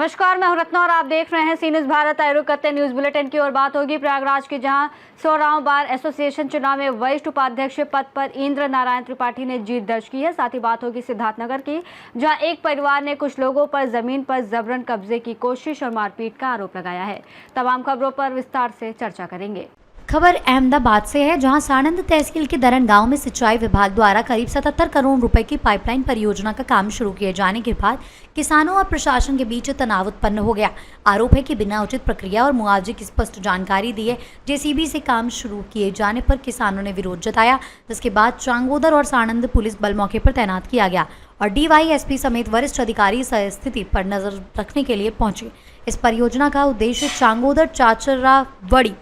नमस्कार, मैं हूं रत्ना और आप देख रहे हैं सी न्यूज़ भारत। आए रुख करते न्यूज बुलेटिन की ओर। बात होगी प्रयागराज की, जहां 16वां बार एसोसिएशन चुनाव में वरिष्ठ उपाध्यक्ष पद पर इंद्र नारायण त्रिपाठी ने जीत दर्ज की है। साथ ही बात होगी सिद्धार्थनगर की, जहां एक परिवार ने कुछ लोगों पर जमीन पर जबरन कब्जे की कोशिश और मारपीट का आरोप लगाया है। तमाम खबरों पर विस्तार से चर्चा करेंगे। खबर अहमदाबाद से है, जहां साणंद तहसील के दरन गांव में सिंचाई विभाग द्वारा करीब 77 करोड़ रुपए की पाइपलाइन परियोजना का काम शुरू किए जाने के बाद किसानों और प्रशासन के बीच तनाव उत्पन्न हो गया। आरोप है कि बिना उचित प्रक्रिया और मुआवजे की स्पष्ट जानकारी दिए जेसीबी से काम शुरू किए जाने पर किसानों ने विरोध जताया, जिसके बाद चांगोदर और साणंद पुलिस बल मौके पर तैनात किया गया और डीवाईएसपी समेत वरिष्ठ अधिकारी स्थिति पर नजर रखने के लिए पहुंचे। इस परियोजना का उद्देश्य चांगोदर चाचरावड़ी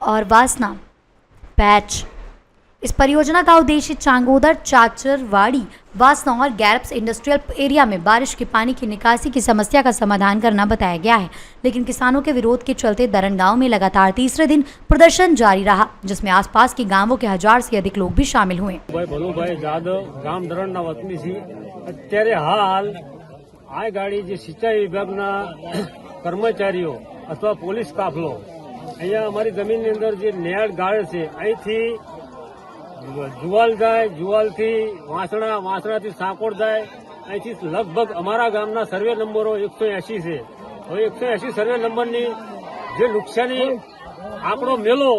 और वासना पैच इस परियोजना का उद्देश्य चांगोदर चाचरवाड़ी वासना और गैरप्स इंडस्ट्रियल एरिया में बारिश के पानी की निकासी की समस्या का समाधान करना बताया गया है। लेकिन किसानों के विरोध के चलते दरन गांव में लगातार तीसरे दिन प्रदर्शन जारी रहा, जिसमें आसपास के गांवों के 1000 से अधिक लोग भी शामिल हुए। गाम दरण वतनी छी अत्यारे हाल आ गाड़ी जे सिंचाई विभागना कर्मचारीओ अथवा पोलीस काफलो અહીંયા અમારી જમીનની અંદર જે નેળ ગાળે છે અહીંથી જુવાલ જાય, જુવાલથી વાસણા, વાસણાથી સાંકોડ જાય, અહીંથી લગભગ અમારા ગામના સર્વે નંબરો 180 છે। હવે 180 સર્વે નંબરની જે નુકસાની આંકડો મેલો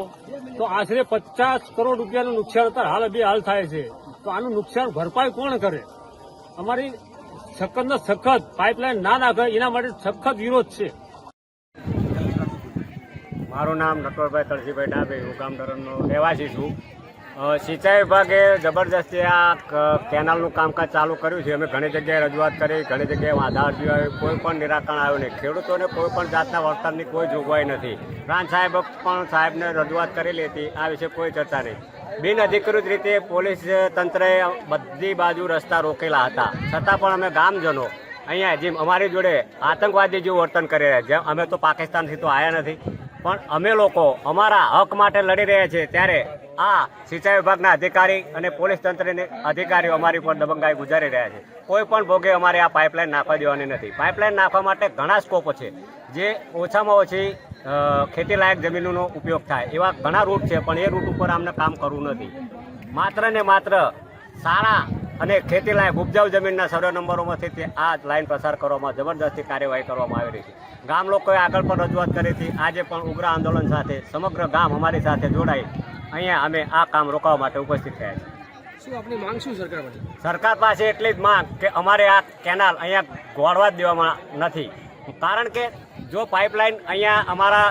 તો આશરે 50 કરોડ રૂપિયાનું નુકસાન અત્યારે હાલ બેહાલ થાય છે। તો આનું નુકસાન ભરપાઈ કોણ કરે? અમારી સખતનો સખત પાઇપલાઇન ના નાખે એના માટે સખત વિરોધ છે। મારું નામ નટવરભાઈ તળસીભાઈ ડાબે, હું ગામ દરણનો રહેવાસી છું। સિંચાઈ વિભાગે જબરજસ્તી આ કેનાલનું કામકાજ ચાલુ કર્યું છે। અમે ઘણી જગ્યાએ રજૂઆત કરી, ઘણી જગ્યાએ આધાર અરજી આવી, કોઈ પણ નિરાકરણ આવ્યું નહીં। ખેડૂતોને કોઈ પણ જાતના વળતરની કોઈ જોગવાઈ નથી। પ્રાંત સાહેબ પણ સાહેબને રજૂઆત કરેલી હતી, આ વિશે કોઈ ચર્ચા નહીં। બિનઅધિકૃત રીતે પોલીસ તંત્રએ બધી બાજુ રસ્તા રોકેલા હતા, છતાં પણ અમે ગામજનો અહીંયા જેમ અમારી જોડે આતંકવાદી જેવું વર્તન કરી રહ્યા છે। અમે તો પાકિસ્તાનથી તો આવ્યા નથી, પણ અમે લોકો અમારા હક માટે લડી રહ્યા છીએ, ત્યારે આ સિંચાઈ વિભાગના અધિકારી અને પોલીસ તંત્રના અધિકારીઓ અમારી પર દબંગાઈ ગુજારી રહ્યા છે। કોઈ પણ ભોગે અમારે આ પાઇપલાઇન નાખવા દેવાની નથી। પાઇપલાઇન નાખવા માટે ઘણા સ્કોપ છે, જે ઓછામાં ઓછી ખેતીલાયક જમીનનો ઉપયોગ થાય એવા ઘણા રૂટ છે, પણ એ રૂટ ઉપર અમને કામ કરવું નથી। માત્ર ને માત્ર સારા અને ખેતીલાયક ઉપજાઉ જમીનના સર્વે નંબરોમાંથી આ લાઈન પસાર કરવામાં જબરદસ્તી કાર્યવાહી કરવામાં આવી રહી છે। ગામ લોકોએ આગળ પણ રજૂઆત કરી હતી, આજે પણ ઉગ્ર આંદોલન સાથે સમગ્ર ગામ અમારી સાથે જોડાઈ અહીંયા અમે આ કામ રોકવા માટે ઉપસ્થિત થયા છીએ। શું આપની માંગ શું સરકાર પાસે? સરકાર પાસે એટલી જ માંગ કે અમારે આ કેનાલ અહીંયા ગોળવા જ દેવામાં નથી, કારણ કે જો પાઇપલાઇન અહીંયા અમારા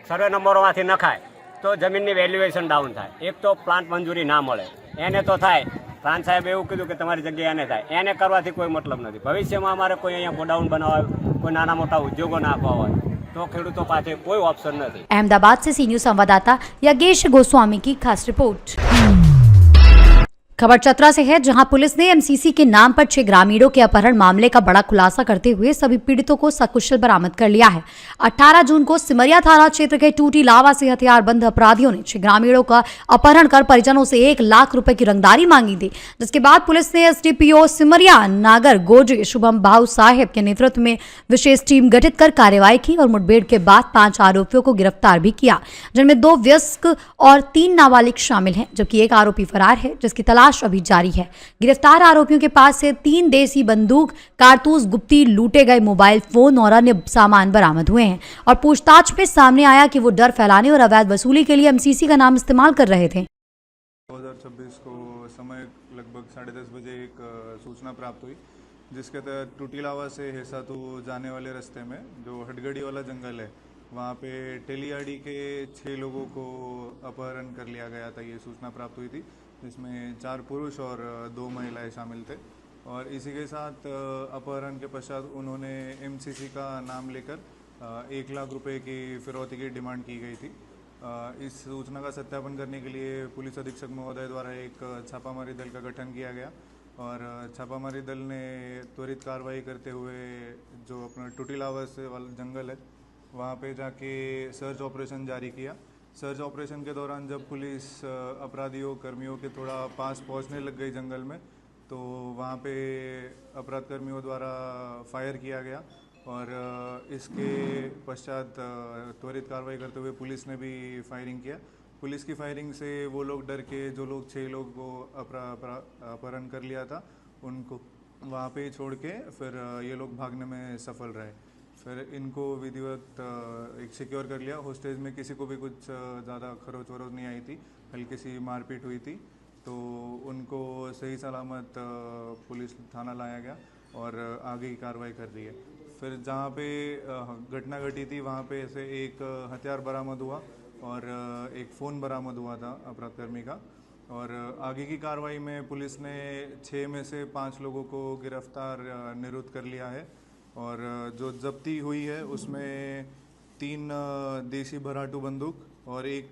સર્વે નંબરોમાંથી નખાય તો જમીનની વેલ્યુએશન ડાઉન થાય। એક તો પ્લાન્ટ મંજૂરી ના મળે, એને તો થાય। પ્રાંત સાહેબે એવું કીધું કે તમારી જગ્યાએ એને થાય, એને કરવાથી કોઈ મતલબ નથી। ભવિષ્યમાં અમારે કોઈ અહીંયા ગોડાઉન બનાવવા, કોઈ નાના મોટા ઉદ્યોગો નાખવા હોય तो खेडूतों पास कोई ऑप्शन नहीं। अहमदाबाद से सी न्यूज़ संवाददाता योगेश गोस्वामी की खास रिपोर्ट। खबर चतरा से है, जहां पुलिस ने एमसीसी के नाम पर 6 ग्रामीणों के अपहरण मामले का बड़ा खुलासा करते हुए सभी पीड़ितों को सकुशल बरामद कर लिया है। 18 जून को सिमरिया थाना क्षेत्र के टूटी लावा से हथियारबंद अपराधियों ने 6 ग्रामीणों का अपहरण कर परिजनों से 1 लाख रुपए की रंगदारी मांगी थी, जिसके बाद पुलिस ने एसडीपीओ सिमरिया नागर गोजे शुभम भाऊ साहेब के नेतृत्व में विशेष टीम गठित कर कार्रवाई की और मुठभेड़ के बाद 5 आरोपियों को गिरफ्तार भी किया, जिनमें 2 वयस्क और 3 नाबालिग शामिल हैं, जबकि एक आरोपी फरार है, जिसकी तलाश अभी जारी है। गिरफ्तार आरोपियों के पास से 3 देसी बंदूक, कारतूस, गुप्ती, लूटे गए मोबाइल फोन और अन्य सामान बरामद हुए हैं और पूछताछ में सामने आया कि वो डर फैलाने और अवैध वसूली के लिए एमसीसी का नाम इस्तेमाल कर रहे थे। 2026 को समय लगभग 10:30 बजे एक सूचना प्राप्त हुई, जिसके तहत टूटीलावा से हेसातू जाने वाले रास्ते में जो हटगड़ी वाला जंगल है, वहाँ पे टेलियाड़ी के 6 लोगों को अपहरण कर लिया गया था। ये सूचना प्राप्त हुई थी, जिसमें 4 पुरुष और 2 महिलाएं शामिल थे। और इसी के साथ अपहरण के पश्चात उन्होंने एमसीसी का नाम लेकर 1 लाख रुपए की फिरौती की डिमांड की गई थी। इस सूचना का सत्यापन करने के लिए पुलिस अधीक्षक महोदय द्वारा एक छापामारी दल का गठन किया गया और छापामारी दल ने त्वरित कार्रवाई करते हुए जो अपना टूटीलावा से वाला जंगल है, वहाँ पे जाके सर्च ऑपरेशन जारी किया। सर्च ऑपरेशन के दौरान जब पुलिस अपराधियों कर्मियों के थोड़ा पास पहुँचने लग गई जंगल में, तो वहाँ पे अपराध कर्मियों द्वारा फायर किया गया और इसके पश्चात त्वरित कार्रवाई करते हुए पुलिस ने भी फायरिंग किया। पुलिस की फायरिंग से वो लोग डर के, जो लोग 6 लोग को अपहरण कर लिया था उनको वहाँ पे ही छोड़ के फिर ये लोग भागने में सफल रहे। फिर इनको विधिवत एक सिक्योर कर लिया। होस्टेज में किसी को भी कुछ ज़्यादा खरोच वरोच नहीं आई थी, हल्की सी मारपीट हुई थी, तो उनको सही सलामत पुलिस थाना लाया गया और आगे की कार्रवाई कर रही है। फिर जहाँ पे घटना घटी थी वहाँ पे ऐसे एक हथियार बरामद हुआ और एक फ़ोन बरामद हुआ था अपराधकर्मी का। और आगे की कार्रवाई में पुलिस ने 6 में से 5 लोगों को गिरफ्तार निरुद्ध कर लिया है। और जो जब्ती हुई है उसमें 3 देसी भराटू बंदूक और एक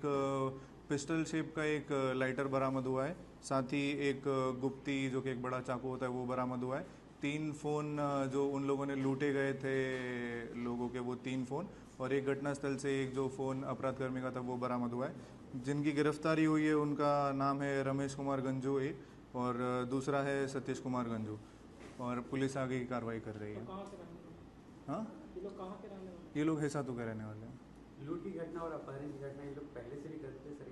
पिस्टल शेप का एक लाइटर बरामद हुआ है। साथ ही एक गुप्ती जो कि एक बड़ा चाकू होता है वो बरामद हुआ है। 3 फ़ोन जो उन लोगों ने लूटे गए थे लोगों के, वो 3 फ़ोन और एक घटनास्थल से एक जो फ़ोन अपराधकर्मी का था वो बरामद हुआ है। जिनकी गिरफ्तारी हुई है उनका नाम है रमेश कुमार गंजू एक और दूसरा है सतीश कुमार गंजू। और पुलिस आगे की कार्रवाई कर रही है। हाँ, ये लोग हेसातू के रहने वाले हैं। लूट की घटना और अपहरण की घटना ये लोग पहले से भी करते सर?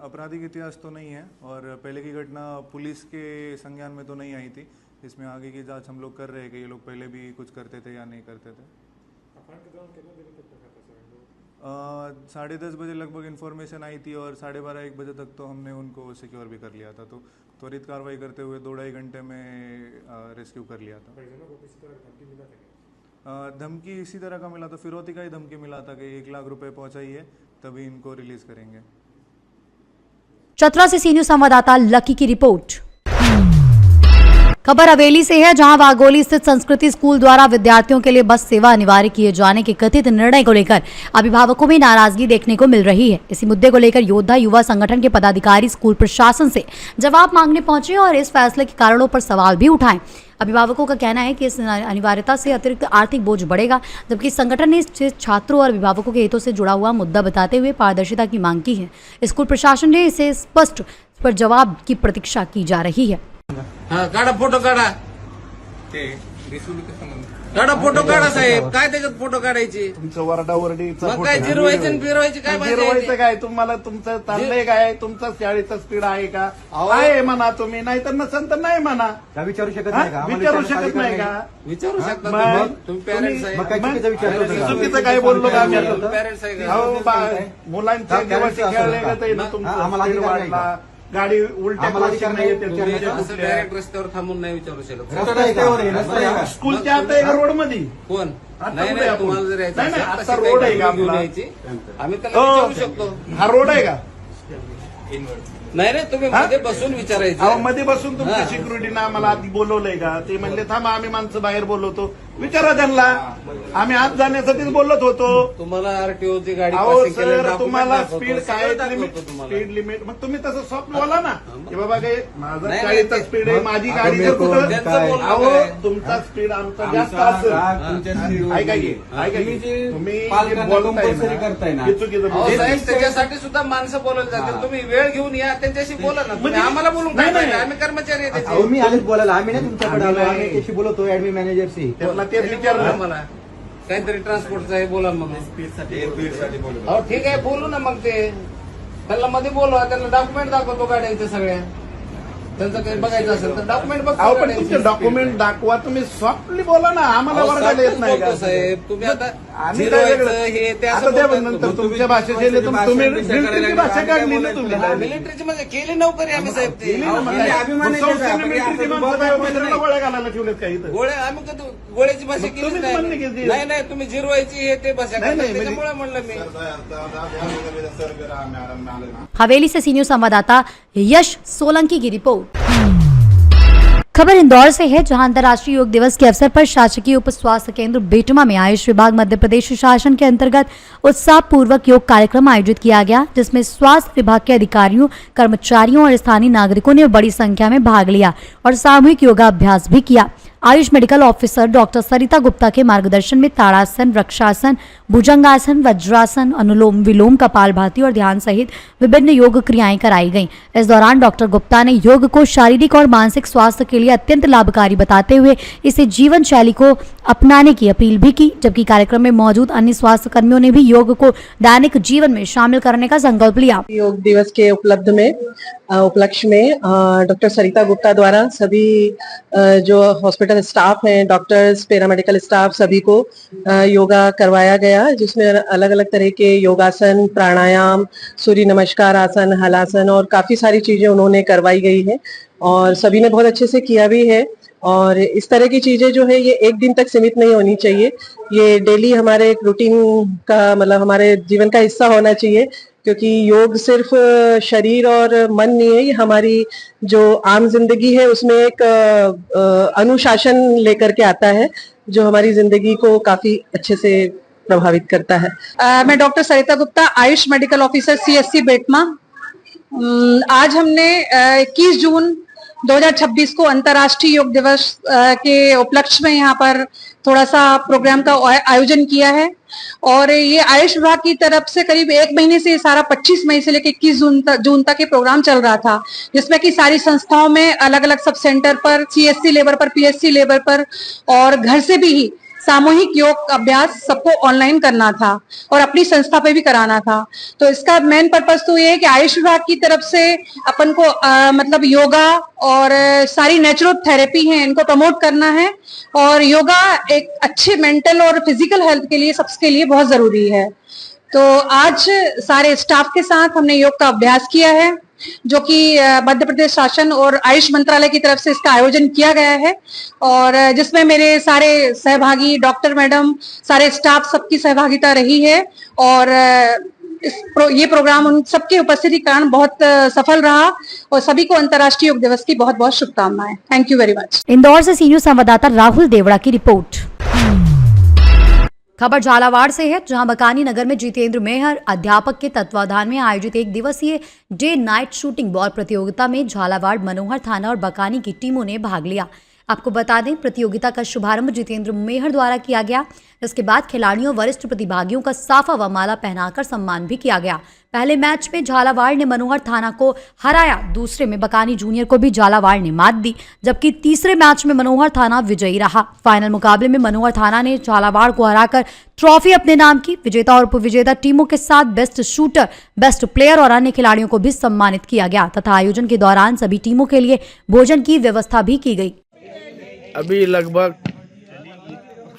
आपराधिक इतिहास तो नहीं है और पहले की घटना पुलिस के संज्ञान में तो नहीं आई थी। इसमें आगे की जांच हम लोग कर रहे हैं कि ये लोग पहले भी कुछ करते थे या नहीं करते थे। 10:30 बजे लगभग इन्फॉर्मेशन आई थी और 12:30-1 बजे तक तो हमने उनको सिक्योर भी कर लिया था। तो त्वरित कार्रवाई करते हुए 2-2.5 घंटे में रेस्क्यू कर लिया था। धमकी इसी तरह का मिला था, फिरौती का ही धमकी मिला था कि 1 लाख रुपए पहुंचाइए तभी इनको रिलीज करेंगे। चतरा से सी न्यूज संवाददाता लकी की रिपोर्ट। खबर हवेली से है, जहां वाघोली स्थित संस्कृति स्कूल द्वारा विद्यार्थियों के लिए बस सेवा अनिवार्य किए जाने के कथित निर्णय को लेकर अभिभावकों में नाराजगी देखने को मिल रही है। इसी मुद्दे को लेकर योद्धा युवा संगठन के पदाधिकारी स्कूल प्रशासन से जवाब मांगने पहुंचे और इस फैसले के कारणों पर सवाल भी उठाए। अभिभावकों का कहना है कि इस अनिवार्यता से अतिरिक्त आर्थिक बोझ बढ़ेगा, जबकि संगठन ने इस छात्रों और अभिभावकों के हितों से जुड़ा हुआ मुद्दा बताते हुए पारदर्शिता की मांग की है। स्कूल प्रशासन ने इसे स्पष्ट पर जवाब की प्रतीक्षा की जा रही है। हा, काढा फोटो काढा, काढा फोटो काढा साहेब, काय त्याच्यात फोटो काढायचे? तुमचं वरडावरडीचा मग काय जिरवायचे आणि फिरवायचे काय फिरवायचं काय? तुम्हाला तुमचं चाललंय काय? तुमचा शाळेचा स्पीड आहे का? आहे म्हणा तुम्ही, नाही तर नसेल तर नाही म्हणा. विचारू शकत हा? नाही का? विचारू शकत नाही का? विचारू शकता मग तुम्ही पेरेंट्स आहे मग का? काय चुकीचं विचारलं होतं का? चुकीचं काय बोललो का आम्ही आता? पेरेंट्स आहे का? अहो, मुलांच्या जीवाशी खेळले का ते आम्हाला तुमचं स्पीड अधिकार नाही वाढला, गाडी उलट्या आम्हाला क्रॉसिंग अधिकार नाही नाही. येते तुम्ही तुमच्या असं कुठल्या. डायरेक्ट रस्त्यावर थांबून नाही विचारू शकत. रस्ता आहे का? स्कूलच्या आता एका रोड मध्ये कोण आता नाही कुठे नाही, आपण? तुम्हाला जर यायचं नाही, नाही, असेल, आता तशी रोड काही आहे का घेऊन आपला? यायची. आम्ही त्याला हो. विचारू शकतो. हा रोड आहे का? नाही नाही, तुम्ही मध्ये बसून अहो, विचारायचं. मध्ये बसून तुमच्या हा. सिक्युरिटीनं आम्हाला आधी बोलवलंय का? ते म्हणले थांबा आम्ही माणसं बाहेर बोलवतो. विचारा त्यांना. आम्ही आत जाण्यासाठीच बोलत होतो. तुम्हाला आरटीओची गाडी अहो पासिंग केलेलं सर, document तुम्हाला दाखवतो, स्पीड काय सगळं लिमिट, दाखवतो तुम्हाला. स्पीड लिमिट, मग तुम्ही तसं सॉफ्ट बोला ना की बाबा काय माझा नाही, गाडीचा नाही, स्पीड आहे, माझी गाडी तुम्ही जर कुठं त्यांचं बोलणं अहो काय? तुमचा स्पीड आमचा जास्त असेल, ऐका की तुम्ही जे बोलताय ना, हे चुकीचं अहो बोलताय. साहेब, त्याच्यासाठी सुद्धा माणसं बोलवली जाते. तुम्ही वेळ घेऊन या, त्यांच्याशी बोला ना. तुम्ही आम्हाला बोलून काय नाही, नाही. पाहिजे? आम्ही कर्मचारी आहे अहो, त्याचे. मी आलेच बोलायला. आम्ही नाही तुमच्याकडे आलो, आम्ही त्याशी बोलतो ऍडमिन मॅनेजरशी. त्यांना तेच बोला विचारलं. मला काहीतरी ट्रान्सपोर्टचं आहे, बोला मग. हो ठीक आहे, बोलू ना मग. ते त्यांना मध्ये बोलवा, त्यांना डॉक्युमेंट दाखवतो गाड्यांचे सगळ्या. त्यांचं काही बघायचं असेल तर डॉक्युमेंट बघतो अहो पण गाड्यांचे. तुमचे डॉक्युमेंट दाखवा, तुम्ही सॉफ्टली बोला ना, आम्हाला अहो, वर्गाला येत नाही का? बोलतो साहेब, तुम्ही आता आम्ही काय झिरवायचं वेगळं? हे ते आता असं त्या बोलतात नंतर तुम्ही. तुमच्या भाषेत तुम्ही मिलिटरीची भाषा काढली ना तुम्ही. मिलिटरीची म्हणजे केली नोकरी आम्ही साहेब ते. केली ना मग काय? मग संस्थेने मिलिटरीची माणसं बायोमेट्रिकला गोळ्या घालायला ठेवलेत का इथं? गोळ्या आम्ही कधी गोळ्याची भाषा मग केलीच तुम्हीच नाही म्हणले आम्ही. की नाही नाही, तुम्ही जिरवायची हे ते भाषा नाही, करता, नाही, त्याच्यामुळे म्हणलं मी. हवेली से सी न्यूज संवाददाता यश सोलंकी की रिपोर्ट। खबर इंदौर से है, जहां अंतर्राष्ट्रीय योग दिवस के अवसर पर शासकीय उप स्वास्थ्य केंद्र बेटमा में आयुष विभाग मध्य प्रदेश शासन के अंतर्गत उत्साह पूर्वक योग कार्यक्रम आयोजित किया गया, जिसमें स्वास्थ्य विभाग के अधिकारियों, कर्मचारियों और स्थानीय नागरिकों ने बड़ी संख्या में भाग लिया और सामूहिक योगाभ्यास भी किया। Ayush medical officer doctor Sarita Gupta के मार्गदर्शन में ताड़ासन, वृक्षासन, भुजंगासन, वज्रासन, अनुलोम विलोम, कपालभाति और ध्यान सहित विभिन्न योग क्रियाएं कराई गईं। इस दौरान डॉक्टर गुप्ता ने योग को शारीरिक और मानसिक स्वास्थ्य के लिए अत्यंत लाभकारी बताते हुए इसे जीवन शैली को अपनाने की अपील भी की, जबकि कार्यक्रम में मौजूद अन्य स्वास्थ्य कर्मियों ने भी योग को दैनिक जीवन में शामिल करने का संकल्प लिया। योग दिवस के उपलक्ष्य में डॉक्टर सरिता गुप्ता द्वारा सभी जो हॉस्पिटल स्टाफ हैं, डॉक्टर्स, पैरामेडिकल स्टाफ, सभी को योगा करवाया गया, जिसमें अलग अलग तरह के योगासन, प्राणायाम, सूर्य नमस्कार आसन, हलासन और काफी सारी चीजें उन्होंने करवाई गई है और सभी ने बहुत अच्छे से किया भी है। और इस तरह की चीजें जो है ये एक दिन तक सीमित नहीं होनी चाहिए, ये डेली हमारे एक रूटीन का मतलब हमारे जीवन का हिस्सा होना चाहिए, क्योंकि योग सिर्फ शरीर और मन नहीं है, ये हमारी जो आम जिंदगी है उसमें एक अनुशासन लेकर के आता है जो हमारी जिंदगी को काफी अच्छे से प्रभावित करता है। मैं doctor Sarita Gupta, Ayush medical officer, CSC Betma. आज हमने 21 जून 2026 को अंतर्राष्ट्रीय योग दिवस के उपलक्ष्य में यहाँ पर थोड़ा सा प्रोग्राम का आयोजन किया है और ये आयुष विभाग की तरफ से करीब 1 महीने से सारा 25 मई से लेकर 21 जून तक ये प्रोग्राम चल रहा था, जिसमें कि सारी संस्थाओं में अलग अलग सब सेंटर पर, CSC लेवल पर, PSC लेवल पर और घर से भी ही सामूहिक योग अभ्यास सबको ऑनलाइन करना था और अपनी संस्था पे भी कराना था। तो इसका मेन पर्पस तो ये है कि आयुष विभाग की तरफ से अपन को मतलब योगा और सारी नेचुरल थेरेपी है इनको प्रमोट करना है और योगा एक अच्छे मेंटल और फिजिकल हेल्थ के लिए सबके लिए बहुत जरूरी है। तो आज सारे स्टाफ के साथ हमने योग का अभ्यास किया है, जो कि मध्य प्रदेश शासन और आयुष मंत्रालय की तरफ से इसका आयोजन किया गया है और जिसमें मेरे सारे सहभागी, डॉक्टर मैडम, सारे स्टाफ, सबकी सहभागिता रही है और ये प्रोग्राम उन सबके उपस्थिति के कारण बहुत सफल रहा और सभी को अंतर्राष्ट्रीय योग दिवस की बहुत बहुत शुभकामनाएं। Thank you very much. Indore से सीनियर संवाददाता राहुल देवड़ा की रिपोर्ट। खबर झालावाड़ से है, जहां बकानी नगर में जितेंद्र मेहर अध्यापक के तत्वाधान में आयोजित 1 दिवसीय डे नाइट शूटिंग बॉल प्रतियोगिता में झालावाड़, मनोहर थाना और बकानी की टीमों ने भाग लिया। आपको बता दें, प्रतियोगिता का शुभारंभ जितेंद्र मेहर द्वारा किया गया। इसके बाद खिलाड़ियों, वरिष्ठ प्रतिभागियों का साफा व माला पहनाकर सम्मान भी किया गया। पहले मैच में झालावाड़ ने मनोहर थाना को हराया, दूसरे में बकानी जूनियर को भी झालावाड़ ने मात दी, जबकि तीसरे मैच में मनोहर थाना विजयी रहा। फाइनल मुकाबले में मनोहर थाना ने झालावाड़ को हराकर ट्रॉफी अपने नाम की। विजेता और उपविजेता टीमों के साथ बेस्ट शूटर, बेस्ट प्लेयर और अन्य खिलाड़ियों को भी सम्मानित किया गया तथा आयोजन के दौरान सभी टीमों के लिए भोजन की व्यवस्था भी की गई। अभी लगभग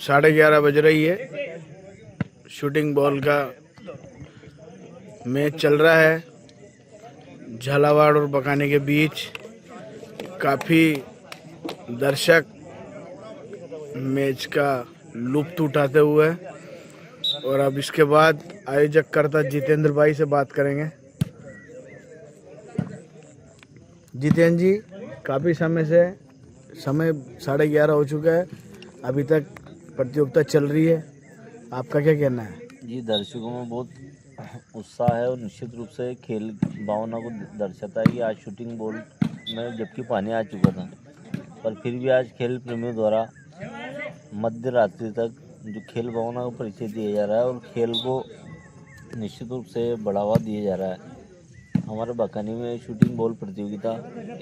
11:30 बज रही है। शूटिंग बॉल का मैच चल रहा है झालावाड़ और बकानी के बीच। काफ़ी दर्शक मैच का लुत्फ उठाते हुए और अब इसके बाद आयोजक कर्ता जितेंद्र भाई से बात करेंगे। जितेंद्र जी, काफ़ी समय 11:30 हो चुका है, अभी तक प्रतियोगिता चल रही है, आपका क्या कहना है? जी, दर्शकों में बहुत उत्साह है और निश्चित रूप से खेल भावना को दर्शाता है कि आज शूटिंग बॉल में जबकि पानी आ चुका था, पर फिर भी आज खेल प्रेमियों द्वारा मध्य रात्रि तक जो खेल भावना को परिचय दिया जा रहा है और खेल को निश्चित रूप से बढ़ावा दिया जा रहा है। हमारे बकानी में शूटिंग बॉल प्रतियोगिता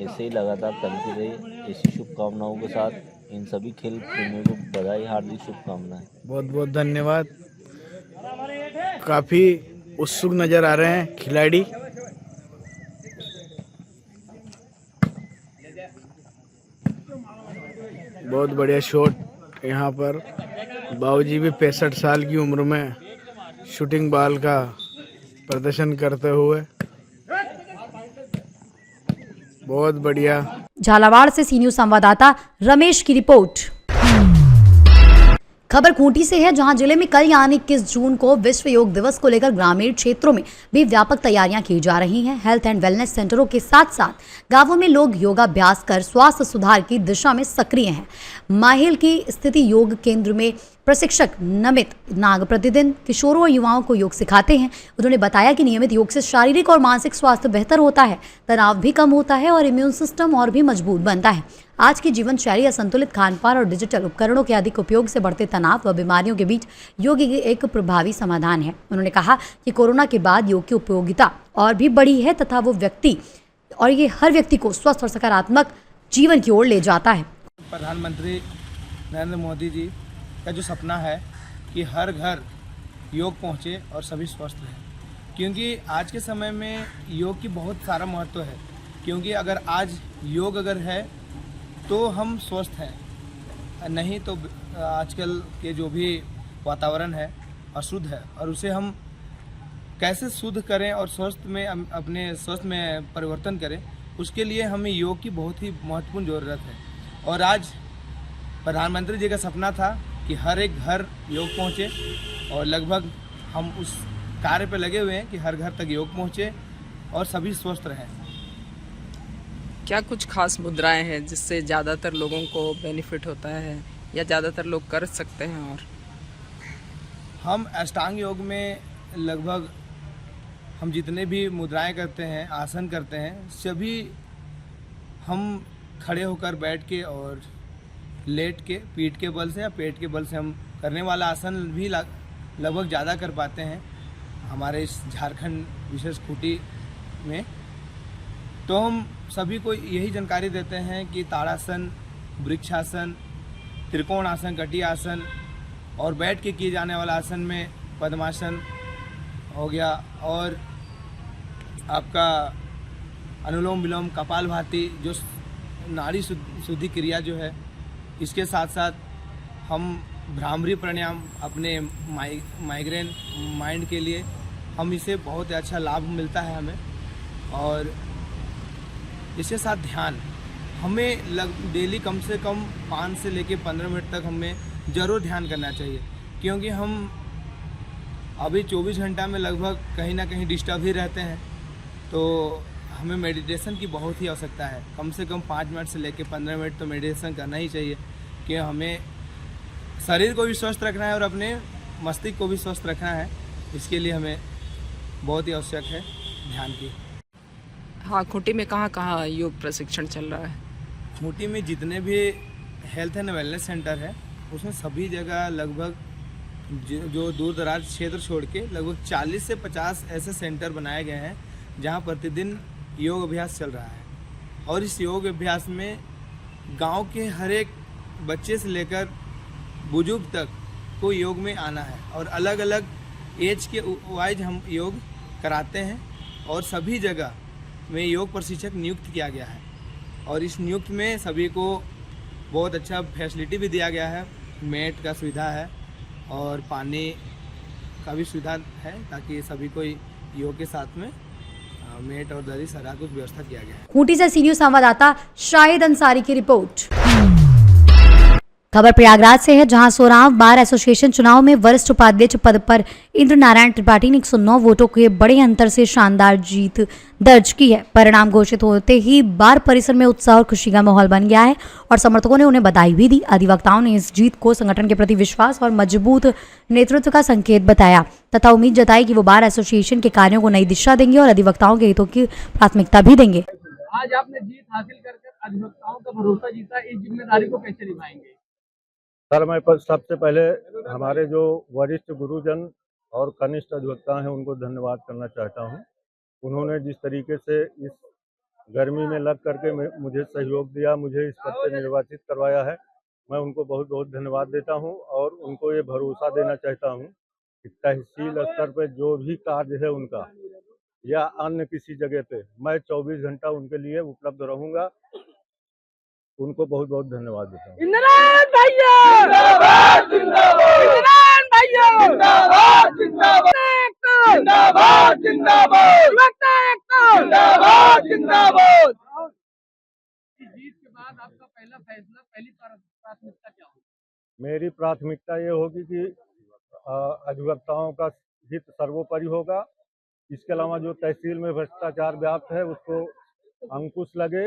ऐसे ही लगातार चलती रही। ऐसी शुभकामनाओं के साथ इन सभी खेल प्रेमियों को बधाई, हार्दिक शुभकामनाएं। बहुत बहुत धन्यवाद। काफ़ी उत्सुक नज़र आ रहे हैं खिलाड़ी। बहुत बढ़िया शॉट यहाँ पर। बाबूजी भी 65 साल की उम्र में शूटिंग बॉल का प्रदर्शन करते हुए, बहुत बढ़िया। झालावाड़ से सीनियर संवाददाता रमेश की रिपोर्ट। खबर खूंटी से है, जहां जिले में कल यानी 21 जून को विश्व योग दिवस को लेकर ग्रामीण क्षेत्रों में भी व्यापक तैयारियां की जा रही हैं। हेल्थ एंड वेलनेस सेंटरों के साथ साथ गांवों में लोग योगाभ्यास कर स्वास्थ्य सुधार की दिशा में सक्रिय हैं। माहिल की स्थिति योग केंद्र में प्रशिक्षक नमित नाग प्रतिदिन किशोरों और युवाओं को योग सिखाते हैं। उन्होंने बताया कि नियमित योग से शारीरिक और मानसिक स्वास्थ्य बेहतर होता है, तनाव भी कम होता है और इम्यून सिस्टम और भी मजबूत बनता है। आज की जीवन शैली, असंतुलित खान-पान और डिजिटल उपकरणों के अधिक उपयोग से बढ़ते तनाव व बीमारियों के बीच योग एक प्रभावी समाधान है। उन्होंने कहा कि कोरोना के बाद योग की उपयोगिता और भी बढ़ी है तथा वो व्यक्ति और ये हर व्यक्ति को स्वस्थ और सकारात्मक जीवन की ओर ले जाता है। प्रधानमंत्री नरेंद्र मोदी जी का जो सपना है कि हर घर योग पहुंचे और सभी स्वस्थ रहें, क्योंकि आज के समय में योग की बहुत सारा महत्व है। क्योंकि अगर आज योग अगर है तो हम स्वस्थ हैं, नहीं तो आजकल के जो भी वातावरण है अशुद्ध है, और उसे हम कैसे शुद्ध करें और स्वस्थ में अपने स्वस्थ में परिवर्तन करें, उसके लिए हमें योग की बहुत ही महत्वपूर्ण ज़रूरत है। और आज प्रधानमंत्री जी का सपना था कि हर एक घर योग पहुंचे, और लगभग हम उस कार्य पे लगे हुए हैं कि हर घर तक योग पहुंचे और सभी स्वस्थ रहें। क्या कुछ खास मुद्राएं हैं जिससे ज़्यादातर लोगों को बेनिफिट होता है या ज़्यादातर लोग कर सकते हैं? और हम अष्टांग योग में लगभग हम जितने भी मुद्राएं करते हैं, आसन करते हैं, सभी हम खड़े होकर, बैठ के और लेट के, पीठ के बल से या पेट के बल से हम करने वाला आसन भी लगभग ज़्यादा कर पाते हैं हमारे इस झारखंड विशेष खूंटी में। तो हम सभी को यही जानकारी देते हैं कि ताड़ासन, वृक्षासन, त्रिकोण आसन, कटी आसन और बैठ के किए जाने वाला आसन में पद्मासन हो गया, और आपका अनुलोम विलोम, कपालभाति जो नाड़ी शुद्धि क्रिया जो है, इसके साथ साथ हम भ्रामरी प्राणायाम अपने माइग्रेन माइंड के लिए हम इसे बहुत अच्छा लाभ मिलता है हमें। और इसके साथ ध्यान हमें डेली कम से कम 5 से लेकर 15 मिनट तक हमें ज़रूर ध्यान करना चाहिए, क्योंकि हम अभी 24 घंटा में लगभग कहीं ना कहीं डिस्टर्ब ही रहते हैं। तो हमें मेडिटेशन की बहुत ही आवश्यकता है। कम से कम 5 मिनट से लेकर 15 मिनट तो मेडिटेशन करना ही चाहिए, कि हमें शरीर को भी स्वस्थ रखना है और अपने मस्तिष्क को भी स्वस्थ रखना है। इसके लिए हमें बहुत ही आवश्यक है ध्यान की। हाँ, खूंटी में कहाँ कहाँ योग प्रशिक्षण चल रहा है? खूंटी में जितने भी हेल्थ एंड वेलनेस सेंटर है, उसमें सभी जगह लगभग जो दूर दराज क्षेत्र छोड़ के लगभग 40 से 50 ऐसे सेंटर बनाए गए हैं जहाँ प्रतिदिन योग अभ्यास चल रहा है। और इस योग अभ्यास में गांव के हर एक बच्चे से लेकर बुजुर्ग तक को योग में आना है, और अलग अलग एज के वाइज हम योग कराते हैं, और सभी जगह में योग प्रशिक्षक नियुक्त किया गया है। और इस नियुक्त में सभी को बहुत अच्छा फैसिलिटी भी दिया गया है, मेट का सुविधा है और पानी का भी सुविधा है, ताकि सभी को योग के साथ में मेट और दरी सारा कुछ व्यवस्था किया गया है। खूंटी से सी न्यूज़ संवाददाता शाहिद अंसारी की रिपोर्ट। खबर प्रयागराज से है, जहां सोराव बार एसोसिएशन चुनाव में वरिष्ठ उपाध्यक्ष पद पर इंद्र नारायण त्रिपाठी ने 109 वोटों के बड़े अंतर से शानदार जीत दर्ज की है। परिणाम घोषित होते ही बार परिसर में उत्साह और खुशी का माहौल बन गया है और समर्थकों ने उन्हें बधाई भी दी। अधिवक्ताओं ने इस जीत को संगठन के प्रति विश्वास और मजबूत नेतृत्व का संकेत बताया तथा उम्मीद जताई कि वो बार एसोसिएशन के कार्यों को नई दिशा देंगे और अधिवक्ताओं के हितों की प्राथमिकता भी देंगे। आज आपने जीत हासिल कर अधिवक्ताओं का भरोसा जीता, इस जिम्मेदारी को कैसे निभाएंगे? सर, मैं सबसे पहले हमारे जो वरिष्ठ गुरुजन और कनिष्ठ अधिवक्ता हैं उनको धन्यवाद करना चाहता हूं। उन्होंने जिस तरीके से इस गर्मी में लग करके मुझे सहयोग दिया, मुझे इस पद पर निर्वाचित करवाया है, मैं उनको बहुत बहुत धन्यवाद देता हूं। और उनको ये भरोसा देना चाहता हूं कि तहसील स्तर पर जो भी कार्य है उनका या अन्य किसी जगह पे मैं 24 घंटा उनके लिए उपलब्ध रहूंगा। उनको बहुत बहुत धन्यवाद देता हूँ। जीत के बाद आपका पहला फैसला, पहली प्राथमिकता क्या होगी? मेरी प्राथमिकता ये होगी कि अधिवक्ताओं का हित सर्वोपरि होगा। इसके अलावा जो तहसील में भ्रष्टाचार व्याप्त है उसको अंकुश लगे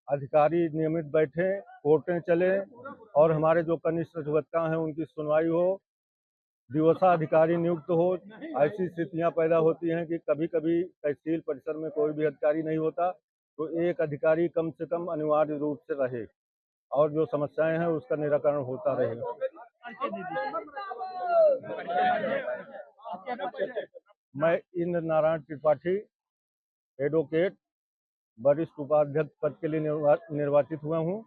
अधिकारी नियमित बैठे, कोर्टें चले और हमारे जो कनिष्ठ अधिवक्ता हैं उनकी सुनवाई हो, दिवसा अधिकारी नियुक्त हो। ऐसी स्थितियां पैदा होती हैं कि कभी कभी तहसील परिसर में कोई भी अधिकारी नहीं होता, तो एक अधिकारी कम से कम अनिवार्य रूप से रहे और जो समस्याएं हैं उसका निराकरण होता रहे। मैं इंद्र नारायण त्रिपाठी, एडवोकेट, वरिष्ठ उपाध्यक्ष पद के लिए निर्वाचित हुआ हूं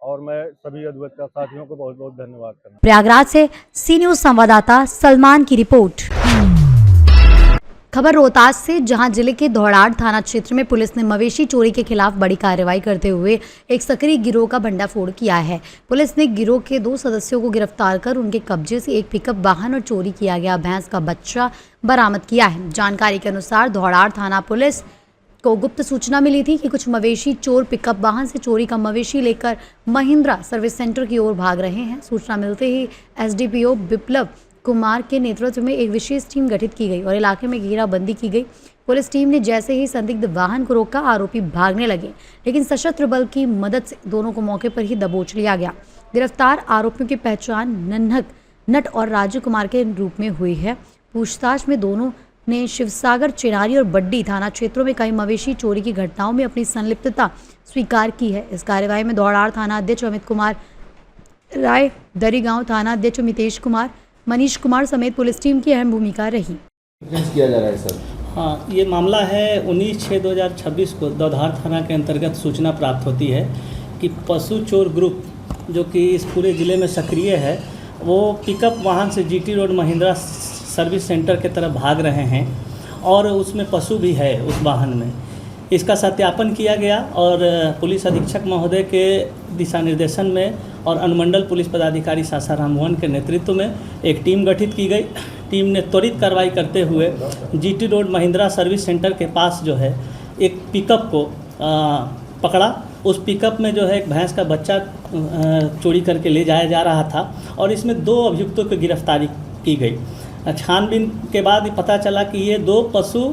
और मैं सभी अधिवक्ता साथियों को बहुत बहुत धन्यवाद करता हूं। प्रयागराज से सी न्यूज संवाददाता सलमान की रिपोर्ट। खबर रोहतास से, जहां जिले के धौड़ाड़ थाना क्षेत्र में पुलिस ने मवेशी चोरी के खिलाफ बड़ी कार्रवाई करते हुए एक सक्रिय गिरोह का भंडाफोड़ किया है। पुलिस ने गिरोह के 2 सदस्यों को गिरफ्तार कर उनके कब्जे से एक पिकअप वाहन और चोरी किया गया भैंस का बच्चा बरामद किया है। जानकारी के अनुसार धौड़ाड़ थाना पुलिस को गुप्त सूचना मिली थी कि कुछ मवेशी चोर पिकअप वाहन से चोरी का मवेशी लेकर महिंद्रा सर्विस सेंटर की ओर भाग रहे हैं। सूचना मिलते ही एसडीपीओ विप्लव कुमार के नेतृत्व में एक विशेष टीम गठित की गई और इलाके में घेराबंदी की गई। पुलिस टीम ने जैसे ही संदिग्ध वाहन को रोका, आरोपी भागने लगे, लेकिन सशस्त्र बल की मदद से दोनों को मौके पर ही दबोच लिया गया। गिरफ्तार आरोपियों की पहचान नन्हक नट और राजू कुमार के रूप में हुई है। पूछताछ में दोनों ने शिवसागर, चिनारी और बड्डी थाना क्षेत्रों में कई मवेशी चोरी की घटनाओं में अपनी संलिप्तता स्वीकार की है। इस कार्रवाई में धौड़ाड़ थाना अध्यक्ष अमित कुमार राय, दरी गांव थाना अध्यक्ष मितेश कुमार, मनीष कुमार समेत पुलिस टीम की अहम भूमिका रही। किया जा रहा है सर? हाँ, ये मामला है 19/6/2026 को दौधार थाना के अंतर्गत सूचना प्राप्त होती है कि पशु चोर ग्रुप जो कि इस पूरे ज़िले में सक्रिय है, वो पिकअप वाहन से GT road Mahindra service centre की तरफ भाग रहे हैं और उसमें पशु भी है उस वाहन में। इसका सत्यापन किया गया और पुलिस अधीक्षक महोदय के दिशा निर्देशन में और अनुमंडल पुलिस पदाधिकारी सासाराम मोहन के नेतृत्व में एक टीम गठित की गई। टीम ने त्वरित कार्रवाई करते हुए GT road Mahindra service centre के पास जो है एक पिकअप को पकड़ा। उस पिकअप में जो है एक भैंस का बच्चा चोरी करके ले जाया जा रहा था और इसमें 2 अभियुक्तों की गिरफ्तारी की गई। छानबीन के बाद पता चला कि ये 2 पशु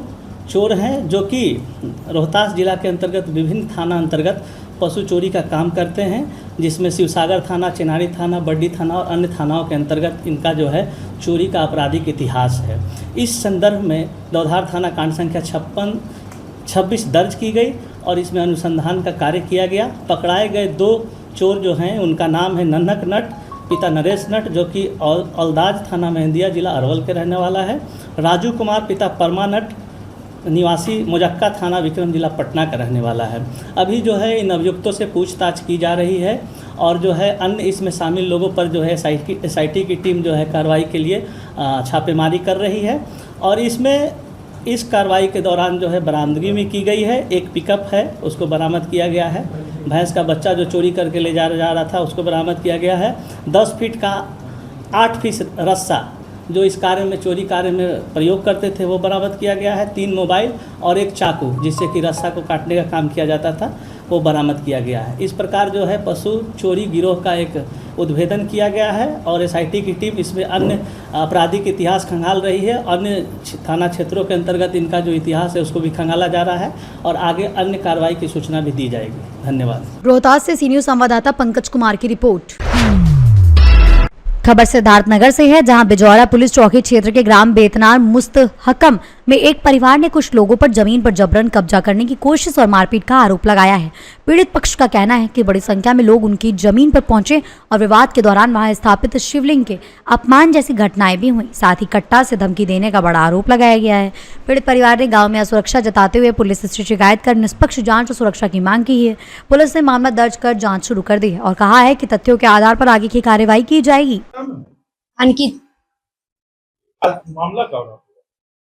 चोर हैं जो कि रोहतास जिला के अंतर्गत विभिन्न थाना अंतर्गत पशु चोरी का काम करते हैं, जिसमें शिवसागर थाना, चिनारी थाना, बड्डी थाना और अन्य थानाओं के अंतर्गत इनका जो है चोरी का आपराधिक इतिहास है। इस संदर्भ में दौधार थाना कांड संख्या 56 दर्ज की गई और इसमें अनुसंधान का कार्य किया गया। पकड़ाए गए 2 चोर जो हैं उनका नाम है नन्हक नट, पिता नरेश नट जो कि औलदाज थाना मेहंदिया जिला अरवल के रहने वाला है, राजू कुमार पिता परमा नट निवासी मुजक्का थाना विक्रम जिला पटना का रहने वाला है। अभी जो है इन अभियुक्तों से पूछताछ की जा रही है और जो है अन्य इसमें शामिल लोगों पर जो है एसआईटी की टीम जो है कार्रवाई के लिए छापेमारी कर रही है और इसमें इस कार्रवाई के दौरान जो है बरामदगी भी की गई है। एक पिकअप है उसको बरामद किया गया है। भैंस का बच्चा जो चोरी करके ले जा रहा था उसको बरामद किया गया है। 10 फीट का 8 फीट रस्सा जो इस कार्य में चोरी कार्य में प्रयोग करते थे वो बरामद किया गया है। 3 मोबाइल और एक चाकू जिससे कि रस्सा को काटने का काम किया जाता था वो बरामद किया गया है। इस प्रकार जो है पशु चोरी गिरोह का एक उद्भेदन किया गया है और एसआईटी की टीम इसमें अन्य आपराधिक इतिहास खंगाल रही है। अन्य थाना क्षेत्रों के अंतर्गत इनका जो इतिहास है उसको भी खंगाला जा रहा है और आगे अन्य कार्रवाई की सूचना भी दी जाएगी। धन्यवाद। रोहतास से सी न्यूज संवाददाता पंकज कुमार की रिपोर्ट। खबर सिद्धार्थनगर से है, जहां बिजौरा पुलिस चौकी क्षेत्र के ग्राम बेतनार मुस्तहकम में एक परिवार ने कुछ लोगों पर जमीन पर जबरन कब्जा करने की कोशिश और मारपीट का आरोप लगाया है। पीड़ित पक्ष का कहना है कि बड़ी संख्या में लोग उनकी जमीन पर पहुंचे और विवाद के दौरान वहां स्थापित शिवलिंग के अपमान जैसी घटनाएं भी हुई। साथ ही कट्टा से धमकी देने का बड़ा आरोप लगाया गया है। पीड़ित परिवार ने गाँव में असुरक्षा जताते हुए पुलिस से शिकायत कर निष्पक्ष जाँच और सुरक्षा की मांग की है। पुलिस ने मामला दर्ज कर जाँच शुरू कर दी है और कहा है कि तथ्यों के आधार पर आगे की कार्रवाई की जाएगी। अंकित, मामला क्या रहा?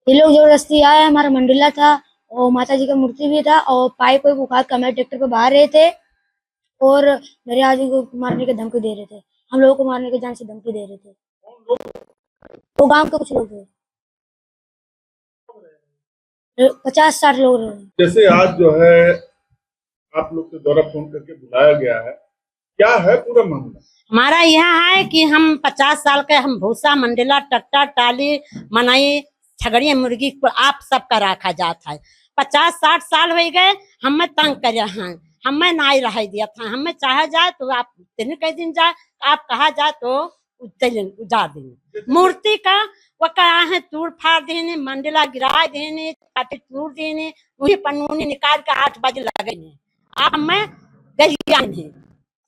ये लोग जबरदस्ती आए, हमारा मंडला था और माता जी का मूर्ति भी था और पाइप वाइप उखाड़ कर हमारे ट्रैक्टर पे बाहर रहे थे और मेरे आदमी को मारने की धमकी दे रहे थे। हम लोगों को मारने की जान से धमकी दे रहे थे। वो गांव के कुछ लोग थे, 50-60 लोग रहे। जैसे आज जो है आप लोग के द्वारा फोन करके बुलाया गया है, क्या है पूरा मामला? हमारा यह है कि हम 50 साल के हम भूसा मंडला टट्टा टाली मनाई छगड़िया मुर्गी को आप सबका रखा जाता है। 50-60 साल हो गए हमें तंग कर रहे हैं। हमें ना ही रह दिया था। हमें चाहे जाए तो आप दिन कई दिन जाए, आप कहा जाए तो जा देंगे। मूर्ति का वो कहा है तोड़ फाड़ देने, मंडला गिरा देने, काटे तोड़ देने, वही पनूनी निकाल के 8 बजे लगेने। आप मैं गलिया नहीं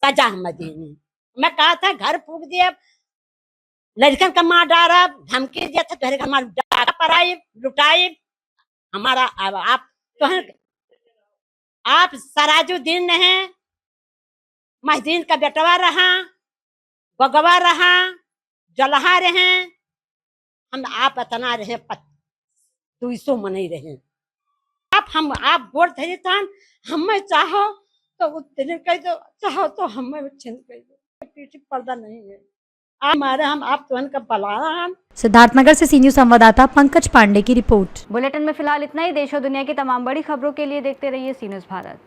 सजा हमें देने। मैं कहा था घर फूक दिया, लड़कन का मार डारा, धमकी दिया था घर का मार डारा पराई लुटाई हमारा। अब आप तो है, आप सराजुद्दीन है, महदीन का बेटवा रहा, बगवा रहा, जलहा रहे, हम आप इतना रहे 200 मनी रहे। आप गोर धरी थान, हमें चाहो तो उतने कह दो, चाहो तो हमें छिन कह दो, पीछे पर्दा नहीं है हमारे। हम आप तो इनका बलाना हम। सिद्धार्थनगर से सी न्यूज़ संवाददाता पंकज पांडे की रिपोर्ट। बुलेटिन में फिलहाल इतना ही। देश और दुनिया की तमाम बड़ी खबरों के लिए देखते रहिए सी न्यूज़ भारत।